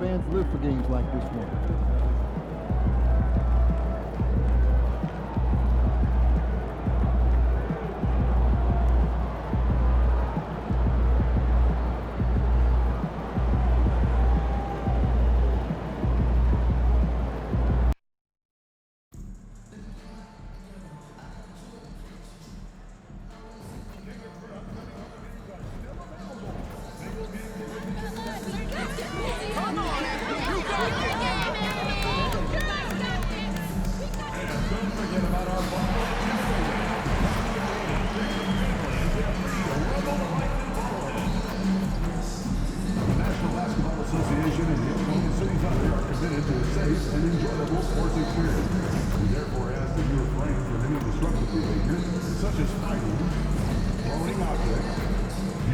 fans live for games like this one.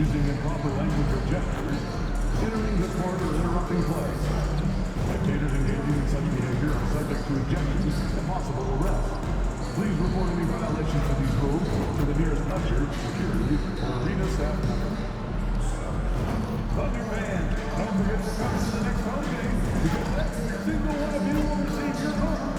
Using improper language or gestures, entering the court or interrupting play. Spectators engaging in such behavior are subject to ejections and possible arrest. Please report any violations of these rules to the nearest usher, security, or arena staff member. Thunder fans, don't forget to come to the next home game because every single one of you will receive your home.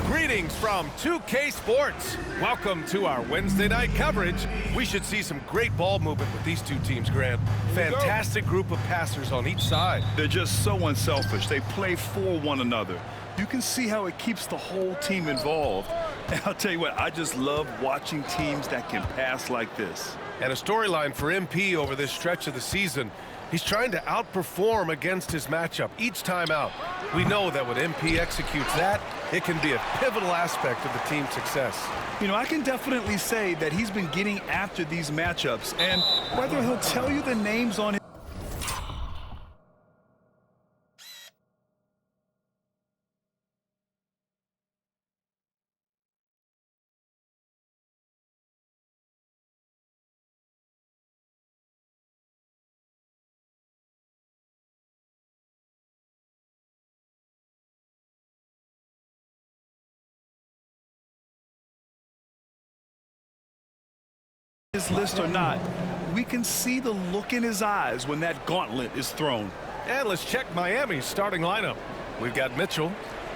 Greetings from 2K Sports. Welcome to our Wednesday night coverage. We should see some great ball movement with these two teams, Grant. Fantastic group of passers on each side. They're just so unselfish. They play for one another. You can see how it keeps the whole team involved. And I'll tell you what, I just love watching teams that can pass like this. And a storyline for MP over this stretch of the season. He's trying to outperform against his matchup each time out. We know that when MP executes that, it can be a pivotal aspect of the team's success. You know, I can definitely say that he's been getting after these matchups, and whether he'll tell you the names on his list or not, we can see the look in his eyes when that gauntlet is thrown. And let's check Miami's starting lineup. We've got Mitchell.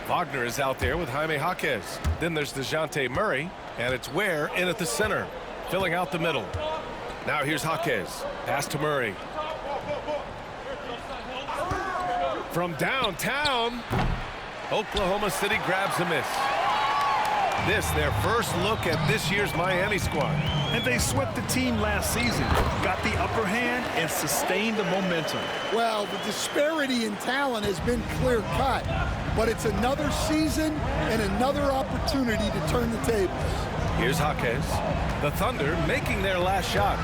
Wagner is out there with Jaime Jaquez. Then there's DeJounte Murray, and it's Ware in at the center, filling out the middle. Now here's Jaquez. Pass to Murray. From downtown, Oklahoma City grabs a miss. This, their first look at this year's Miami squad. And they swept the team last season, got the upper hand, and sustained the momentum. Well, the disparity in talent has been clear-cut, but it's another season and another opportunity to turn the tables. Here's Jaquez. The Thunder making their last shot.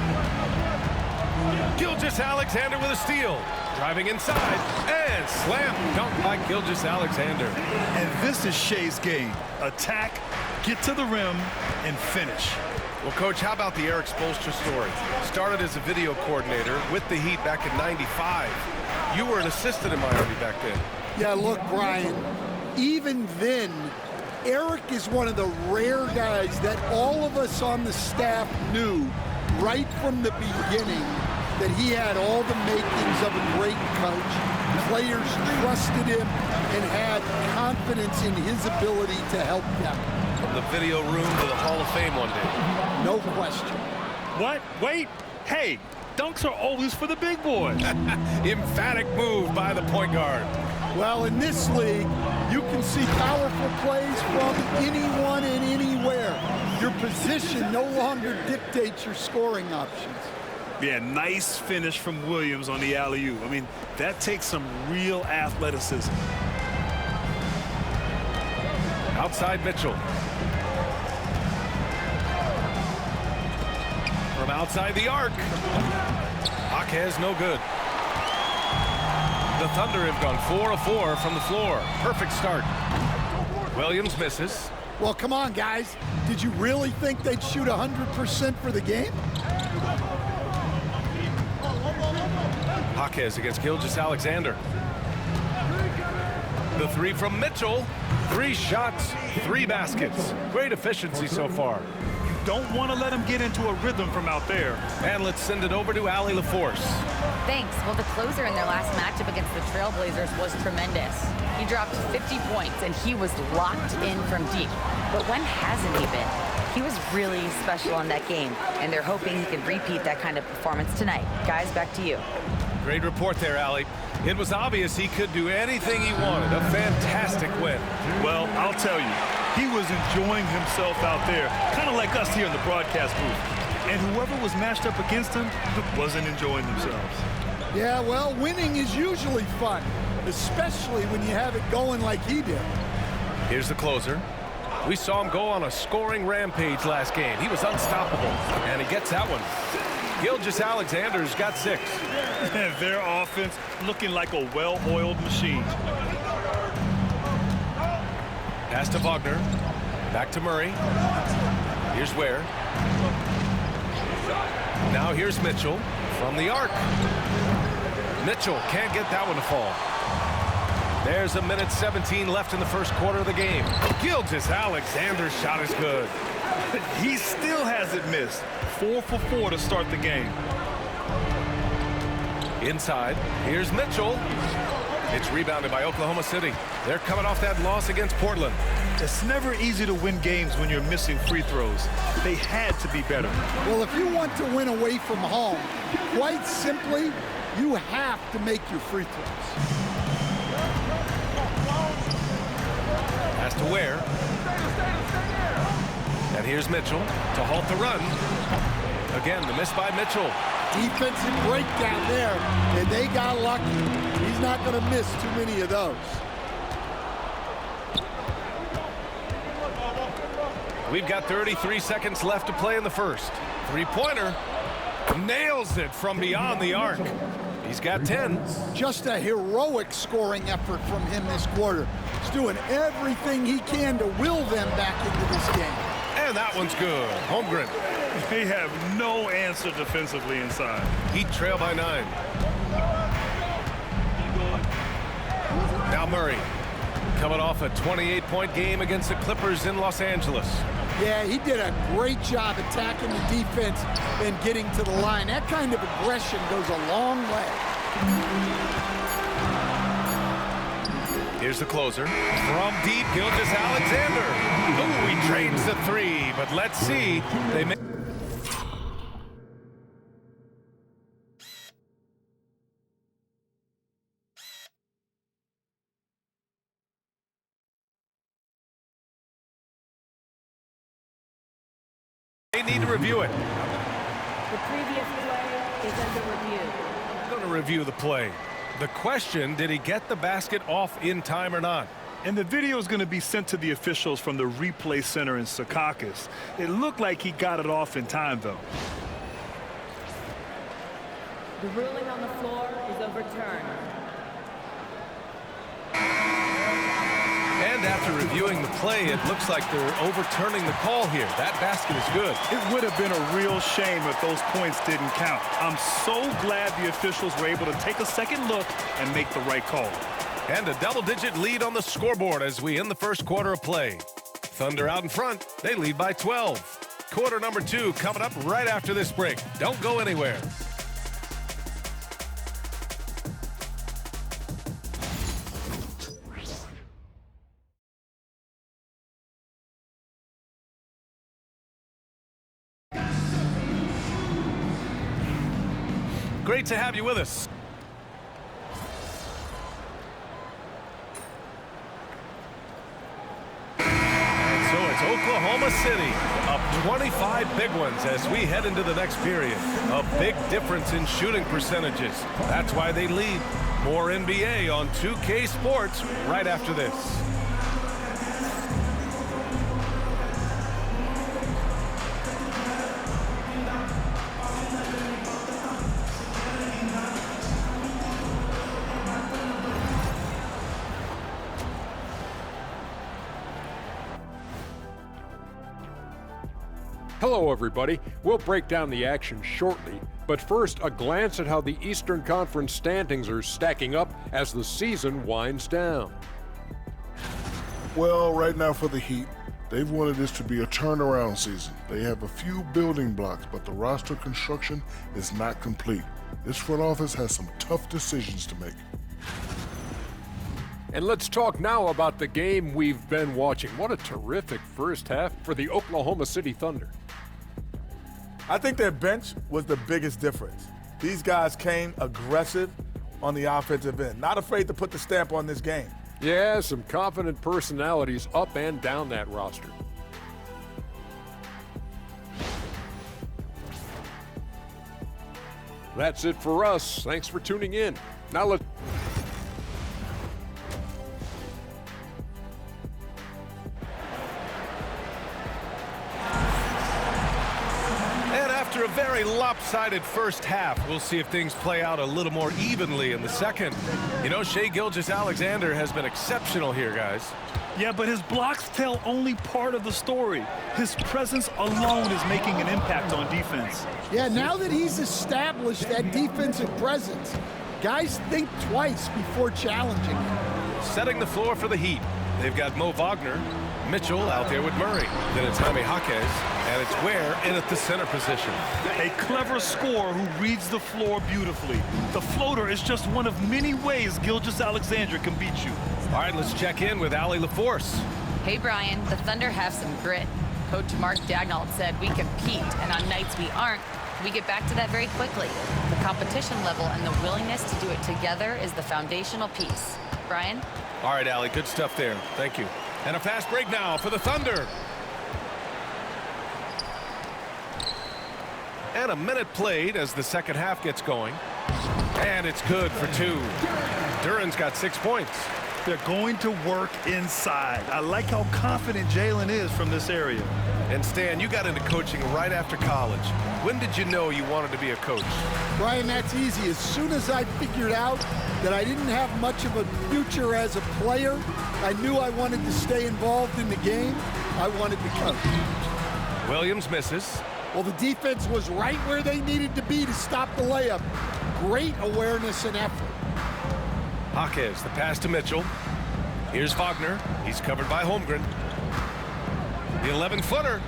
Gilgeous-Alexander with a steal. Driving inside, and slam dunk by Gilgeous-Alexander. And this is Shea's game. Attack, get to the rim, and finish. Well, Coach, how about the Erik Spoelstra story? Started as a video coordinator with the Heat back in '95. You were an assistant in Miami back then. Yeah, look, Brian, even then, Erik is one of the rare guys that all of us on the staff knew right from the beginning that he had all the makings of a great coach. Players trusted him and had confidence in his ability to help them. From the video room to the Hall of Fame one day. No question. What? Wait. Hey, dunks are always for the big boys. Emphatic move by the point guard. Well, in this league, you can see powerful plays from anyone and anywhere. Your position no longer dictates your scoring options. Yeah, nice finish from Williams on the alley-oop. I mean, that takes some real athleticism. Outside Mitchell. From outside the arc. Jaquez no good. The Thunder have gone 4 of 4 from the floor. Perfect start. Williams misses. Well, come on, guys. Did you really think they'd shoot 100% for the game? Jaquez against Gilgeous-Alexander. The three from Mitchell. 3 shots, 3 baskets. Great efficiency so far. don't want to let him get into a rhythm from out there. And let's send it over to Allie LaForce. Thanks. Well, the closer in their last matchup against the Trailblazers was tremendous. He dropped 50 points, and he was locked in from deep. But when hasn't he been? He was really special in that game, and they're hoping he can repeat that kind of performance tonight. Guys, back to you. Great report there, Allie. It was obvious he could do anything he wanted. A fantastic win. Well, I'll tell you, he was enjoying himself out there, kind of like us here in the broadcast booth. And whoever was matched up against him wasn't enjoying themselves. Yeah, well, winning is usually fun, especially when you have it going like he did. Here's the closer. We saw him go on a scoring rampage last game. He was unstoppable, and he gets that one. Gilgeous-Alexander's got 6. Their offense looking like a well-oiled machine. Pass to Wagner. Back to Murray. Here's Ware. Now here's Mitchell from the arc. Mitchell can't get that one to fall. There's 1:17 left in the first quarter of the game. Gilgeous-Alexander's shot is good. He still hasn't missed. 4 for 4 to start the game. Inside, here's Mitchell. It's rebounded by Oklahoma City. They're coming off that loss against Portland. It's never easy to win games when you're missing free throws. They had to be better. Well, if you want to win away from home, quite simply, you have to make your free throws. Pass to Ware. And here's Mitchell to halt the run. Again, the miss by Mitchell. Defensive breakdown there, and they got lucky. He's not going to miss too many of those. We've got 33 seconds left to play in the first. Three-pointer. Nails it from beyond the arc. He's got 10. Just a heroic scoring effort from him this quarter. He's doing everything he can to will them back into this game. And that one's good. Holmgren. They have no answer defensively inside. Heat trail by 9. Now Murray. Coming off a 28-point game against the Clippers in Los Angeles. Yeah, he did a great job attacking the defense and getting to the line. That kind of aggression goes a long way. Here's the closer. From deep, Gilgeous-Alexander. Oh, he trades the 3, but let's see. They make... They need to review it. The previous play is under review. I'm going to review the play. The question, did he get the basket off in time or not? And the video is going to be sent to the officials from the replay center in Secaucus. It looked like he got it off in time, though. The ruling on the floor is overturned. And after reviewing the play, it looks like they're overturning the call here. That basket is good. It would have been a real shame if those points didn't count. I'm so glad the officials were able to take a second look and make the right call. And a double-digit lead on the scoreboard as we end the first quarter of play. Thunder out in front. They lead by 12. Quarter number 2 coming up right after this break. Don't go anywhere. Great to have you with us. And so it's Oklahoma City up 25 big ones as we head into the next period. A big difference in shooting percentages. That's why they lead. More NBA on 2K Sports right after this. Hello, everybody. We'll break down the action shortly, but first, a glance at how the Eastern Conference standings are stacking up as the season winds down. Well, right now for the Heat, They've wanted this to be a turnaround season. They have a few building blocks, but the roster construction is not complete. This front office has some tough decisions to make. And let's talk now about the game we've been watching. What a terrific first half for the Oklahoma City Thunder. I think their bench was the biggest difference. These guys came aggressive on the offensive end, not afraid to put the stamp on this game. Yeah, some confident personalities up and down that roster. That's it for us. Thanks for tuning in. Now let's... After a very lopsided first half, we'll see if things play out a little more evenly in the second. You know, Shai Gilgeous-Alexander has been exceptional here, guys. Yeah, but his blocks tell only part of the story. His presence alone is making an impact on defense. Yeah, now that he's established that defensive presence, guys think twice before challenging him. Setting the floor for the Heat. They've got Mo Wagner, Mitchell out there with Murray. Then it's Jaime Jaquez, and it's Ware in at the center position. A clever scorer who reads the floor beautifully. The floater is just one of many ways Gilgeous-Alexander can beat you. All right, let's check in with Allie LaForce. Hey, Brian, the Thunder have some grit. Coach Mark Daigneault said we compete, and on nights we aren't, we get back to that very quickly. The competition level and the willingness to do it together is the foundational piece. Brian? All right, Allie, good stuff there. Thank you. And a fast break now for the Thunder. And a minute played as the second half gets going. And it's good for two. Duren's got 6 points. They're going to work inside. I like how confident Jalen is from this area. And Stan, you got into coaching right after college. When did you know you wanted to be a coach? Brian, that's easy. As soon as I figured out that I didn't have much of a future as a player, I knew I wanted to stay involved in the game. I wanted to coach. Williams misses. Well, the defense was right where they needed to be to stop the layup. Great awareness and effort. Jaquez, the pass to Mitchell. Here's Wagner. He's covered by Holmgren. The 11-footer.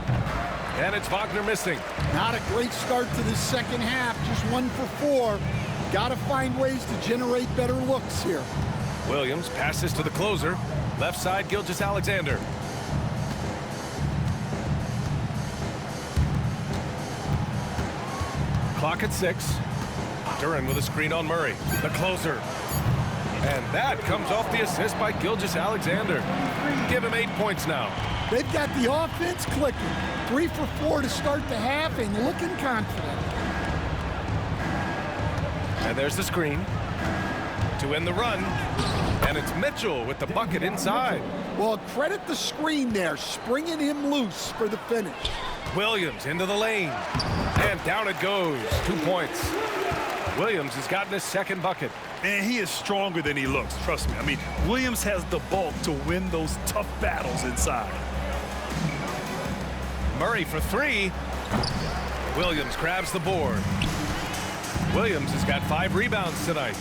And it's Wagner missing. Not a great start to the second half. Just 1 for 4. Got to find ways to generate better looks here. Williams passes to the closer. Left side, Gilgeous-Alexander. Clock at 6. Duren with a screen on Murray. The closer. And that comes off the assist by Gilgeous-Alexander. Give him 8 points now. They've got the offense clicking. 3 for 4 to start the half and looking confident. And there's the screen to end the run. And it's Mitchell with the bucket inside. Well, credit the screen there, springing him loose for the finish. Williams into the lane. And down it goes. 2 points. Williams has gotten his second bucket. And he is stronger than he looks, trust me. I mean, Williams has the bulk to win those tough battles inside. Murray for 3. Williams grabs the board. Williams has got 5 rebounds tonight.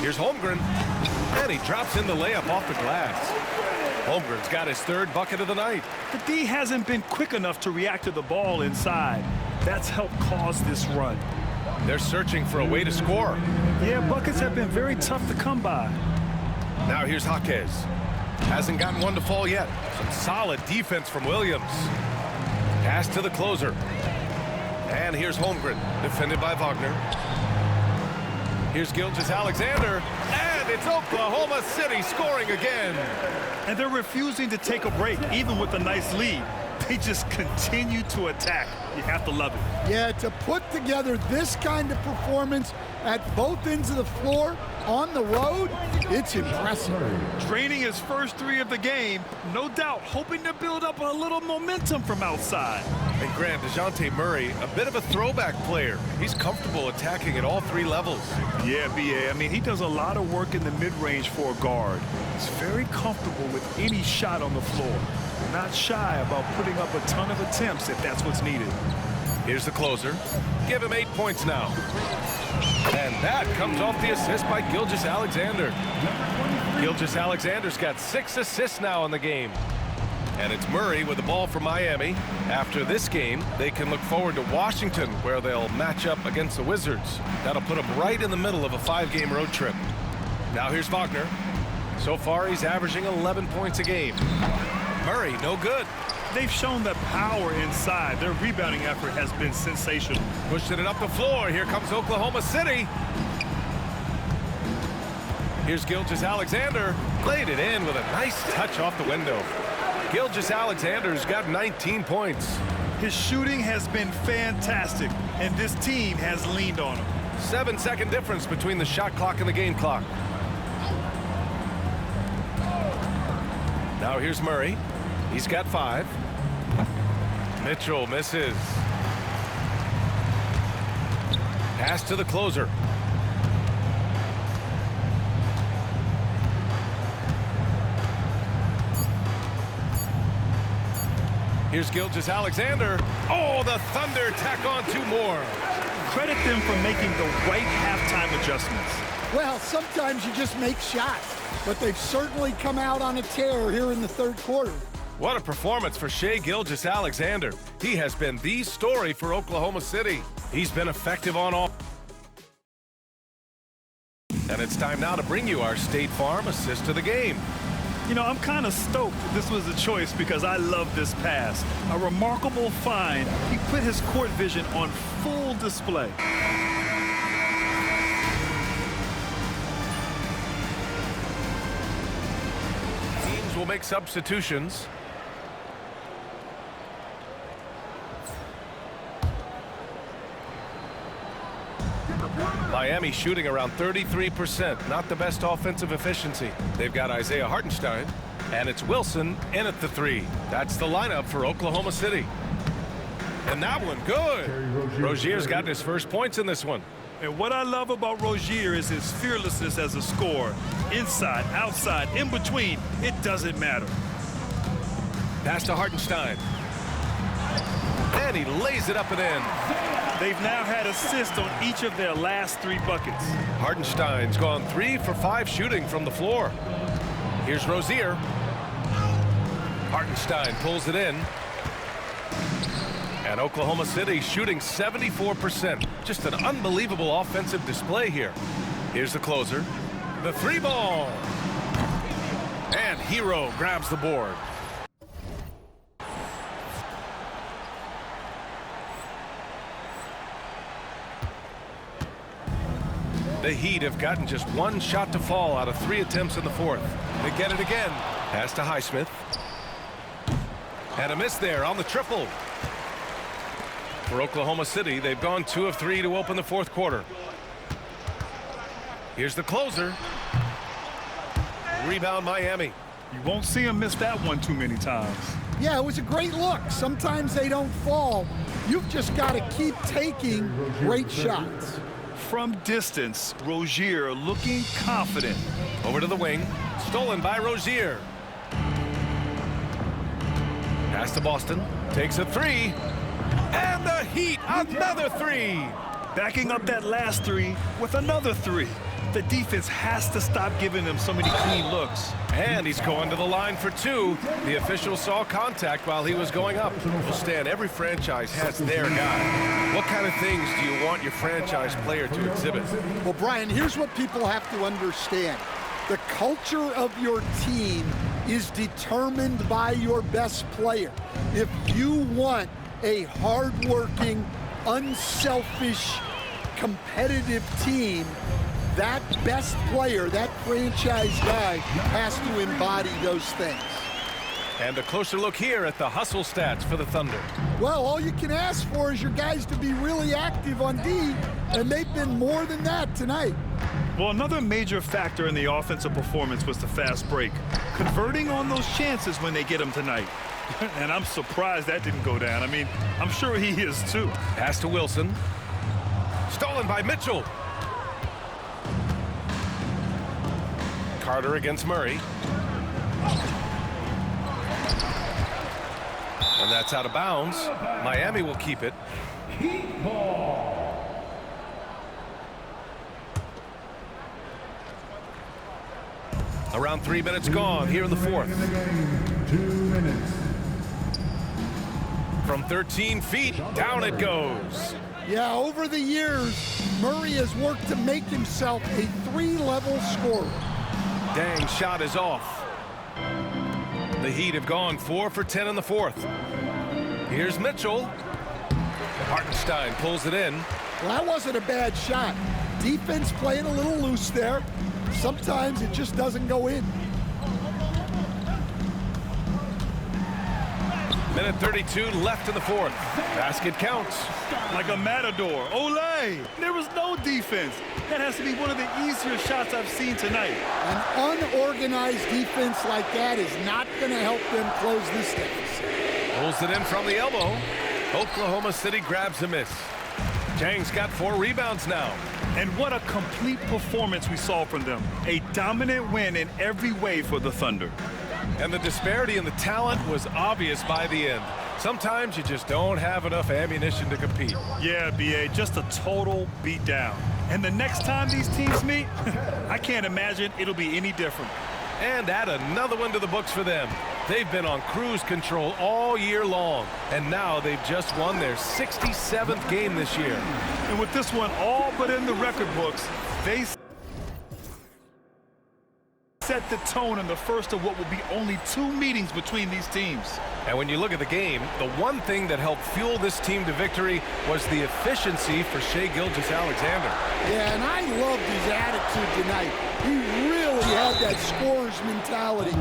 Here's Holmgren. And he drops in the layup off the glass. Holmgren's got his 3rd bucket of the night. The D hasn't been quick enough to react to the ball inside. That's helped cause this run. They're searching for a way to score. Yeah, buckets have been very tough to come by. Now here's Jaquez. Hasn't gotten one to fall yet. Some solid defense from Williams. Pass to the closer. And here's Holmgren, defended by Wagner. Here's Gilgeous-Alexander. And it's Oklahoma City scoring again. And they're refusing to take a break, even with a nice lead. They just continue to attack. You have to love it. Yeah, to put together this kind of performance at both ends of the floor on the road, it's impressive. Draining his first 3 of the game, no doubt hoping to build up a little momentum from outside. And Grant, DeJounte Murray, a bit of a throwback player. He's comfortable attacking at all 3 levels. Yeah, B.A. I mean, he does a lot of work in the mid-range for a guard. He's very comfortable with any shot on the floor. Not shy about putting up a ton of attempts if that's what's needed. Here's the closer. Give him 8 points now. And that comes off the assist by Gilgeous-Alexander. Gilgeous-Alexander's got 6 assists now in the game. And it's Murray with the ball for Miami. After this game, they can look forward to Washington, where they'll match up against the Wizards. That'll put them right in the middle of a 5-game road trip. Now here's Wagner. So far, he's averaging 11 points a game. Murray, no good. They've shown the power inside. Their rebounding effort has been sensational. Pushing it up the floor. Here comes Oklahoma City. Here's Gilgeous-Alexander. Laid it in with a nice touch off the window. Gilgeous-Alexander's got 19 points. His shooting has been fantastic, and this team has leaned on him. 7-second difference between the shot clock and the game clock. Now here's Murray. He's got 5. Mitchell misses. Pass to the closer. Here's Gilgeous-Alexander. Oh, the Thunder tack on 2 more. Credit them for making the right halftime adjustments. Well, sometimes you just make shots, but they've certainly come out on a tear here in the third quarter. What a performance for Shai Gilgeous-Alexander. He has been the story for Oklahoma City. He's been effective on all. And it's time now to bring you our State Farm assist of the game. You know, I'm kind of stoked this was a choice because I love this pass. A remarkable find. He put his court vision on full display. Teams will make substitutions. Miami shooting around 33%. Not the best offensive efficiency. They've got Isaiah Hartenstein, and it's Wilson in at the 3. That's the lineup for Oklahoma City. And that one, good. Rozier's gotten his first points in this one. And what I love about Rozier is his fearlessness as a scorer. Inside, outside, in between, it doesn't matter. Pass to Hartenstein. And he lays it up and in. They've now had assists on each of their last 3 buckets. Hartenstein's gone 3 for 5 shooting from the floor. Here's Rozier. Hartenstein pulls it in. And Oklahoma City shooting 74%. Just an unbelievable offensive display here. Here's the closer. The 3 ball. And Hero grabs the board. The Heat have gotten just 1 shot to fall out of 3 attempts in the 4th. They get it again. Pass to Highsmith. And a miss there on the triple. For Oklahoma City, they've gone 2 of 3 to open the 4th quarter. Here's the closer. Rebound Miami. You won't see him miss that one too many times. Yeah, it was a great look. Sometimes they don't fall. You've just got to keep taking great shots. From distance, Rozier looking confident. Over to the wing. Stolen by Rozier. Pass to Boston. Takes a 3. And the Heat, another 3. Backing up that last 3 with another 3. The defense has to stop giving them so many clean looks. And he's going to the line for 2. The official saw contact while he was going up. Well, Stan, every franchise has their guy. What kind of things do you want your franchise player to exhibit? Well, Brian, here's what people have to understand. The culture of your team is determined by your best player. If you want a hardworking, unselfish, competitive team, that best player, that franchise guy, has to embody those things. And a closer look here at the hustle stats for the Thunder. Well, all you can ask for is your guys to be really active on D, and they've been more than that tonight. Well, another major factor in the offensive performance was the fast break. Converting on those chances when they get them tonight. And I'm surprised that didn't go down. I mean, I'm sure he is too. Pass to Wilson. Stolen by Mitchell. Carter against Murray. And that's out of bounds. Miami will keep it. Heat ball. Around 3 minutes gone here in the fourth. In the game, 2 minutes. From 13 feet, down it goes. Yeah, over the years, Murray has worked to make himself a 3-level scorer. Dang shot is off. The Heat have gone 4 for 10 in the fourth. Here's Mitchell. Hartenstein pulls it in. Well, that wasn't a bad shot. Defense playing a little loose there. Sometimes it just doesn't go in. Minute 32 left in the fourth. Basket counts. Like a matador. Olay! There was no defense. That has to be one of the easier shots I've seen tonight. An unorganized defense like that is not going to help them close this deficit. Pulls it in from the elbow. Oklahoma City grabs a miss. Jang's got 4 rebounds now. And what a complete performance we saw from them. A dominant win in every way for the Thunder. And the disparity in the talent was obvious by the end. Sometimes you just don't have enough ammunition to compete. Yeah, B.A., just a total beatdown. And the next time these teams meet, I can't imagine it'll be any different. And add another one to the books for them. They've been on cruise control all year long, and now they've just won their 67th game this year. And with this one all but in the record books, they set the tone in the first of what will be only 2 meetings between these teams. And when you look at the game, the one thing that helped fuel this team to victory was the efficiency for Shai Gilgeous-Alexander. Yeah, and I loved his attitude tonight. He really had that scorer's mentality.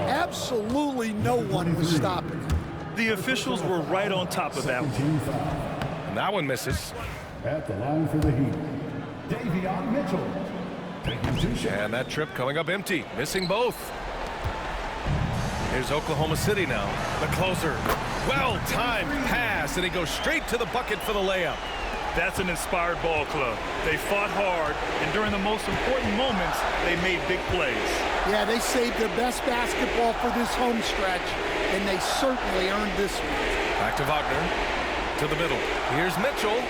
Absolutely no one was stopping him. The officials were right on top of that one. And that one misses. At the line for the Heat, Davion Mitchell. And that trip coming up empty, missing both. Here's Oklahoma City now. The closer. Well-timed pass, and he goes straight to the bucket for the layup. That's an inspired ball club. They fought hard, and during the most important moments, they made big plays. Yeah, they saved their best basketball for this home stretch, and they certainly earned this one. Back to Wagner. To the middle. Here's Mitchell.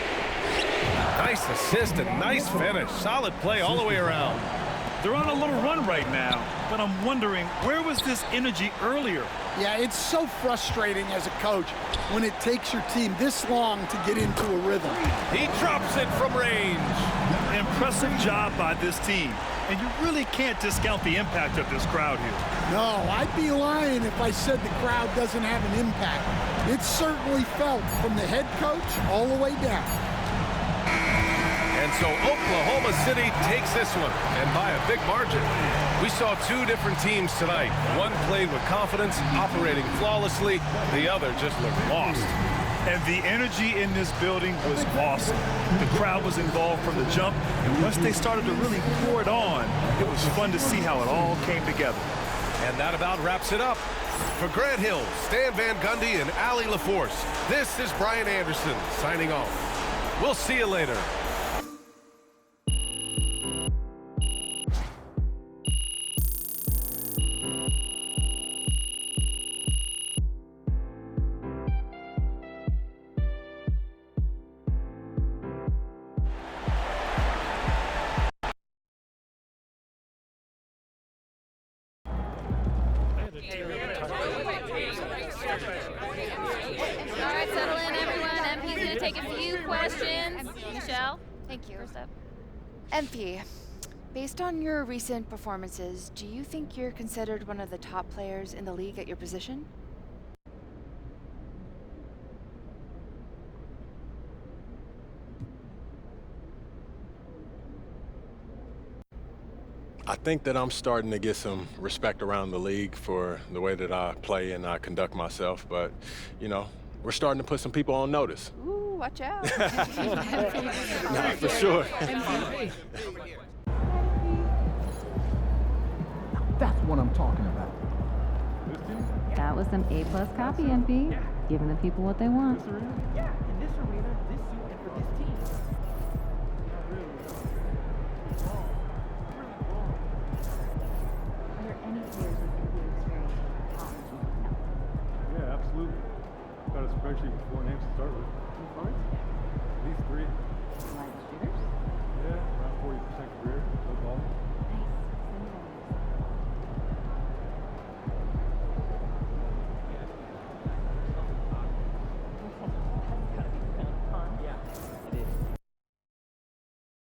Nice assist and nice finish. Solid play all the way around. They're on a little run right now, but I'm wondering, where was this energy earlier? Yeah, it's so frustrating as a coach when it takes your team this long to get into a rhythm. He drops it from range. Impressive job by this team, and you really can't discount the impact of this crowd here. No, I'd be lying if I said the crowd doesn't have an impact. It's certainly felt from the head coach all the way down. And so Oklahoma City takes this one, and by a big margin. We saw 2 different teams tonight. One played with confidence, operating flawlessly. The other just looked lost. And the energy in this building was awesome. The crowd was involved from the jump, and once they started to really pour it on, it was fun to see how it all came together. And that about wraps it up. For Grant Hill, Stan Van Gundy, and Allie LaForce, this is Brian Anderson signing off. We'll see you later. All right, settle in, everyone. MP's going to take a few questions. Michelle? Thank you. First up. MP, based on your recent performances, do you think you're considered one of the top players in the league at your position? I think that I'm starting to get some respect around the league for the way that I play and I conduct myself, but, you know, we're starting to put some people on notice. Ooh, watch out. Nah, for sure. That's what I'm talking about. That was some A+ copy, MP. Giving the people what they want. Yeah, in this arena, this suit, and for this